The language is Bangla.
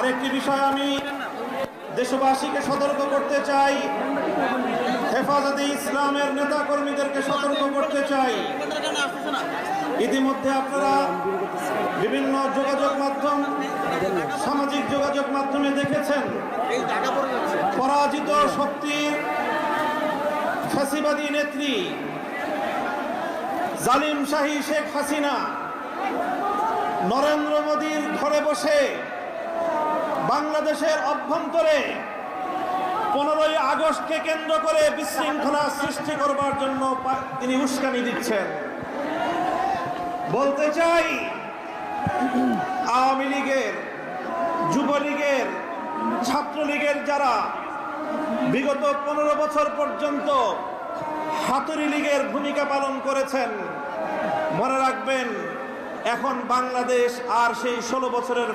আরেকটি বিষয় আমি দেশবাসীকে সতর্ক করতে চাই, হেফাজতে ইসলামের নেতা কর্মীদেরকে সতর্ক করতে চাই। ইতিমধ্যে আপনারা বিভিন্ন যোগাযোগ মাধ্যম, সামাজিক যোগাযোগ মাধ্যমে দেখেছেন পরাজিত শক্তির ফ্যাসিবাদী নেত্রী জালিম শাহী শেখ হাসিনা নরেন্দ্র মোদীর ঘরে বসে বাংলাদেশের অভ্যন্তরে 15ই আগস্টকে কেন্দ্র করে বিশৃঙ্খলা সৃষ্টি করবার জন্য তিনি উস্কানি দিচ্ছেন। বলতে চাই, আওয়ামী লীগের, যুবলীগের, ছাত্রলীগের যারা বিগত 15 বছর পর্যন্ত হাতুড়ি লীগের ভূমিকা পালন করেছেন, মনে রাখবেন এখন বাংলাদেশ আর সেই 16 বছরের